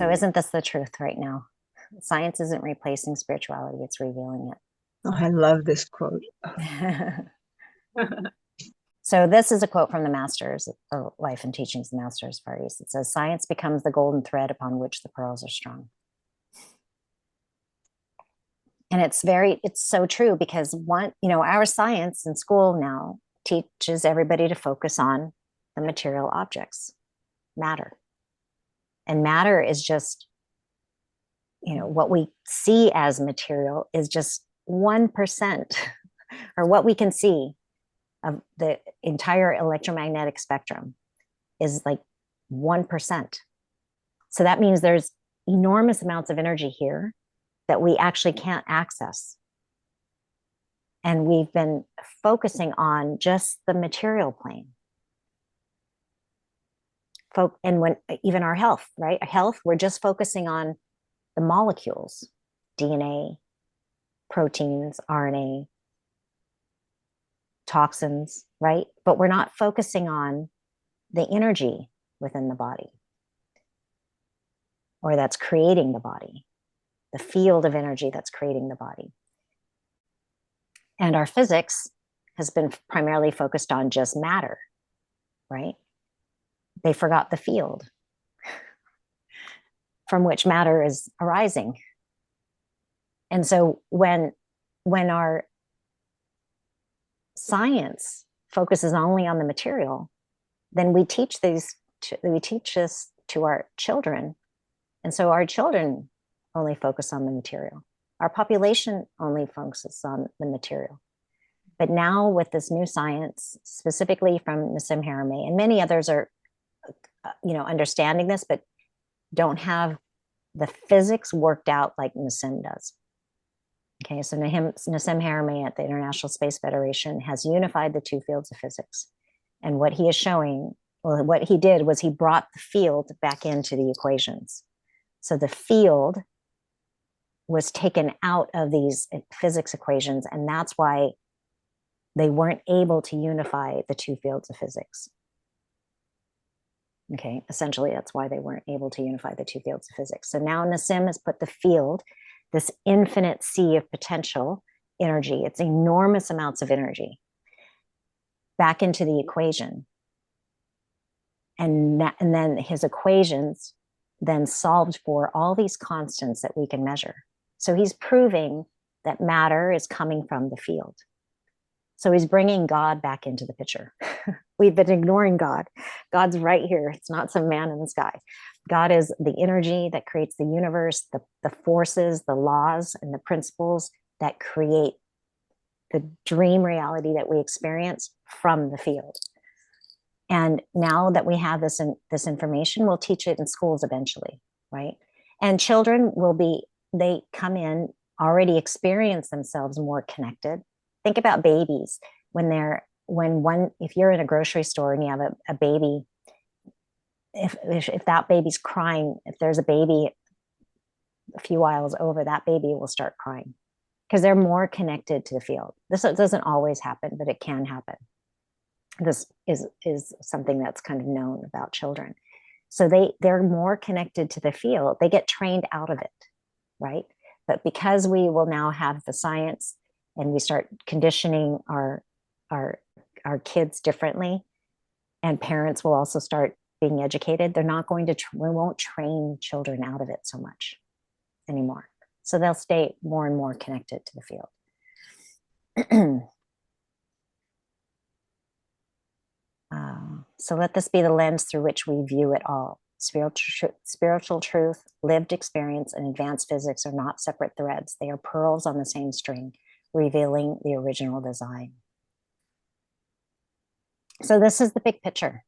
So isn't this the truth right now? Science isn't replacing spirituality, it's revealing Oh, I love this quote. it. So this is a quote from the Masters, or Life and Teachings of the Masters of Far East. It says, "Science becomes the golden thread upon which the pearls are strung." And it's so true, because our science in school now teaches everybody to focus on the material objects, matter. And matter is just, what we see as material is just 1%, or what we can see of the entire electromagnetic spectrum is like 1%. So that means there's enormous amounts of energy here that we actually can't access. And we've been focusing on just the material plane. And when even our health, right? Our health, we're just focusing on the molecules, DNA, proteins, RNA, toxins, right? But we're not focusing on the energy within the body, or that's creating the body, the field of energy that's creating the body. And our physics has been primarily focused on just matter, right? They forgot the field from which matter is arising. And so when our science focuses only on the material, then we teach this to our children. And so our children only focus on the material. Our population only focuses on the material. But now with this new science, specifically from Nassim Haramein, and many others are, understanding this, but don't have the physics worked out like Nassim does. Okay, so Nassim Haramein at the International Space Federation has unified the two fields of physics. And what he is showing, well, what he did was he brought the field back into the equations. So the field was taken out of these physics equations, and that's why they weren't able to unify the two fields of physics. Okay, essentially, that's why they weren't able to unify the two fields of physics. So now Nassim has put the field, this infinite sea of potential energy, it's enormous amounts of energy, back into the equation. And then his equations then solved for all these constants that we can measure. So he's proving that matter is coming from the field. So he's bringing God back into the picture. We've been ignoring God. God's right here. It's not some man in the sky. God is the energy that creates the universe, the forces, the laws, and the principles that create the dream reality that we experience from the field. And now that we have this information, we'll teach it in schools eventually, right? And children they come in already experience themselves more connected. Think about babies if you're in a grocery store and you have a baby, if that baby's crying, if there's a baby a few aisles over, that baby will start crying because they're more connected to the field. This doesn't always happen, but it can happen. This is something that's kind of known about children. So they're more connected to the field. They get trained out of it, right? But because we will now have the science and we start conditioning our kids differently, and parents will also start being educated, we won't train children out of it so much anymore. So they'll stay more and more connected to the field. So let this be the lens through which we view it all. Spiritual truth, lived experience, and advanced physics are not separate threads. They are pearls on the same string, revealing the original design. So this is the big picture.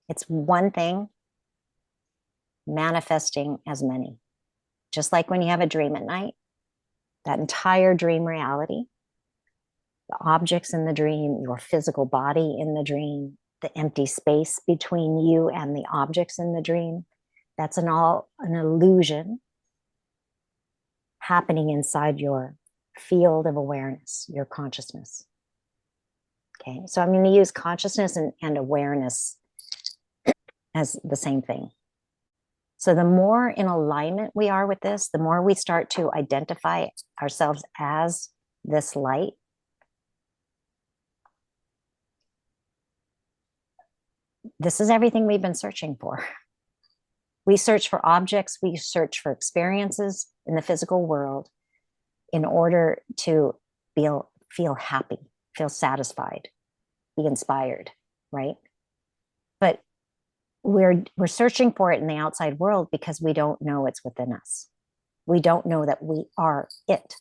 It's one thing manifesting as many. Just like when you have a dream at night, that entire dream reality, the objects in the dream, your physical body in the dream, the empty space between you and the objects in the dream, that's an illusion happening inside your field of awareness, your consciousness. Okay, so I'm going to use consciousness and awareness as the same thing. So the more in alignment we are with this, the more we start to identify ourselves as this light, this is everything we've been searching for. We search for objects, we search for experiences in the physical world in order to feel happy, feel satisfied, be inspired, right? But we're searching for it in the outside world because we don't know it's within us. We don't know that we are it.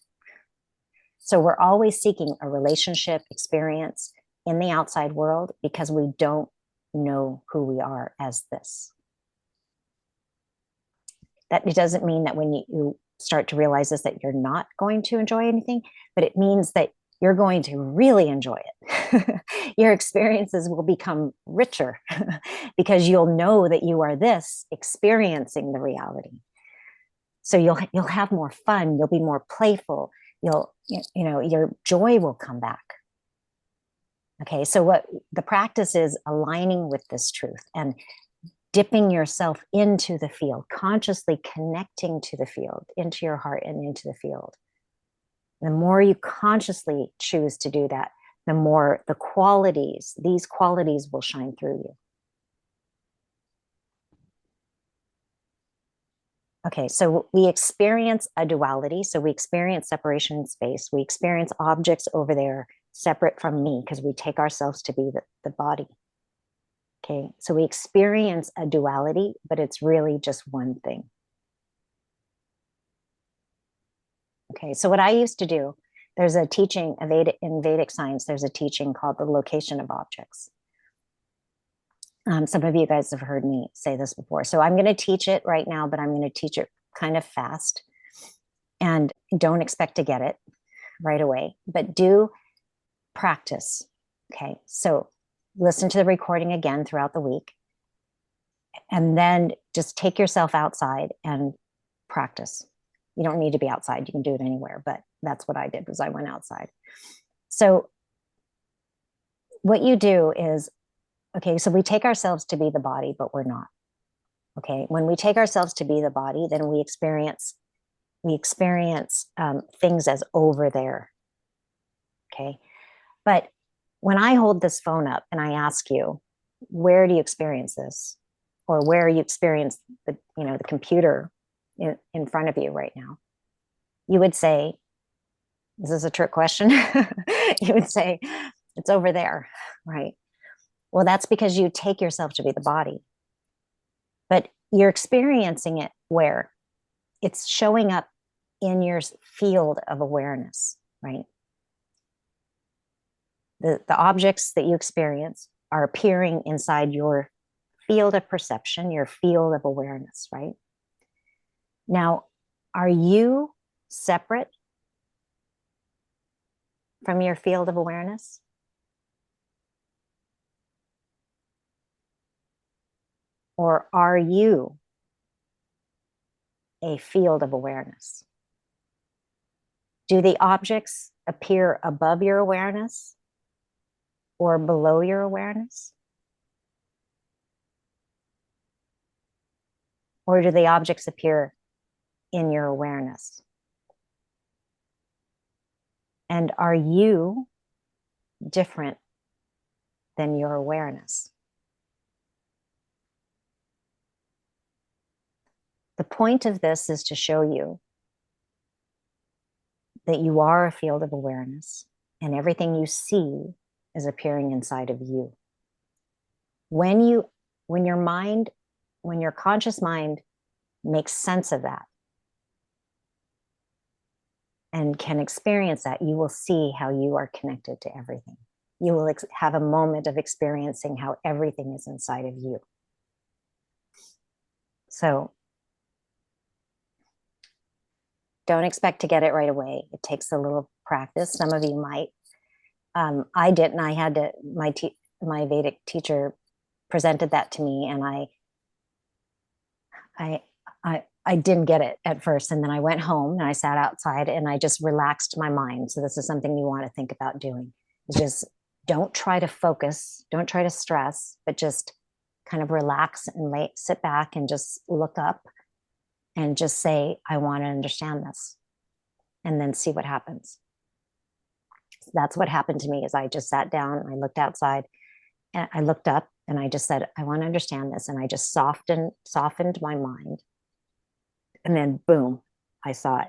So we're always seeking a relationship experience in the outside world because we don't know who we are as this. That it doesn't mean that when you start to realize this that you're not going to enjoy anything, but it means that you're going to really enjoy it. Your experiences will become richer because you'll know that you are this experiencing the reality. So you'll have more fun, you'll be more playful, your joy will come back. Okay, so what the practice is aligning with this truth and dipping yourself into the field, consciously connecting to the field, into your heart and into the field. The more you consciously choose to do that, the more these qualities will shine through you. Okay, so we experience a duality. So we experience separation in space. We experience objects over there separate from me because we take ourselves to be the body. Okay, so we experience a duality, but it's really just one thing. Okay, so what I used to do, there's a teaching in Vedic science, there's a teaching called the location of objects. Some of you guys have heard me say this before. So I'm going to teach it right now, but I'm going to teach it kind of fast. And don't expect to get it right away, but do practice. Okay, so listen to the recording again throughout the week. And then just take yourself outside and practice. You don't need to be outside. You can do it anywhere, but that's what I did was I went outside. So what you do is, okay, so we take ourselves to be the body, but we're not. Okay, when we take ourselves to be the body, then we experience things as over there. Okay, but when I hold this phone up and I ask you, where do you experience this, or where you experience the computer in front of you right now, you would say, "This is a trick question." You would say, "It's over there," right? Well, that's because you take yourself to be the body. But you're experiencing it where it's showing up in your field of awareness, right? The objects that you experience are appearing inside your field of perception, your field of awareness, right? Now, are you separate from your field of awareness? Or are you a field of awareness? Do the objects appear above your awareness or below your awareness? Or do the objects appear in your awareness? And are you different than your awareness? The point of this is to show you that you are a field of awareness and everything you see is appearing inside of you. When your conscious mind makes sense of that and can experience that, you will see how you are connected to everything. You will have a moment of experiencing how everything is inside of you. So don't expect to get it right away. It takes a little practice. Some of you might. I didn't. I had to. My Vedic teacher presented that to me, and I didn't get it at first. And then I went home and I sat outside and I just relaxed my mind. So this is something you want to think about doing. Is just don't try to focus, don't try to stress, but just kind of relax and sit back and just look up and just say, I want to understand this, and then see what happens. So that's what happened to me. Is I just sat down, I looked outside, and I looked up, and I just said, I want to understand this. And I just softened my mind. And then boom, I saw it.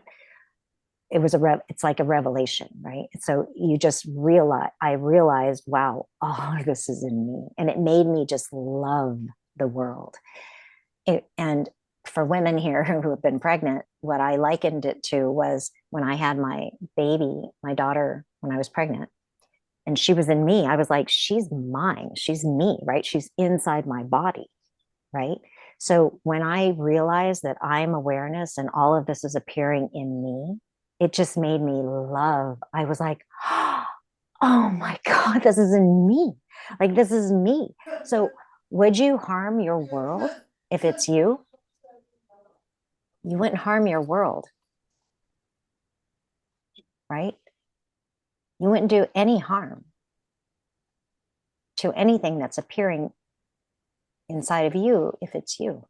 It was it's like a revelation, right? So you just I realized, wow, all of this is in me. And it made me just love the world. And for women here who have been pregnant, what I likened it to was when I had my baby, my daughter, when I was pregnant, and she was in me, I was like, she's mine, she's me, right? She's inside my body, right? So when I realized that I'm awareness and all of this is appearing in me, it just made me love. I was like, oh my God, this is in me. Like, this is me. So would you harm your world if it's you? You wouldn't harm your world, right? You wouldn't do any harm to anything that's appearing inside of you if it's you.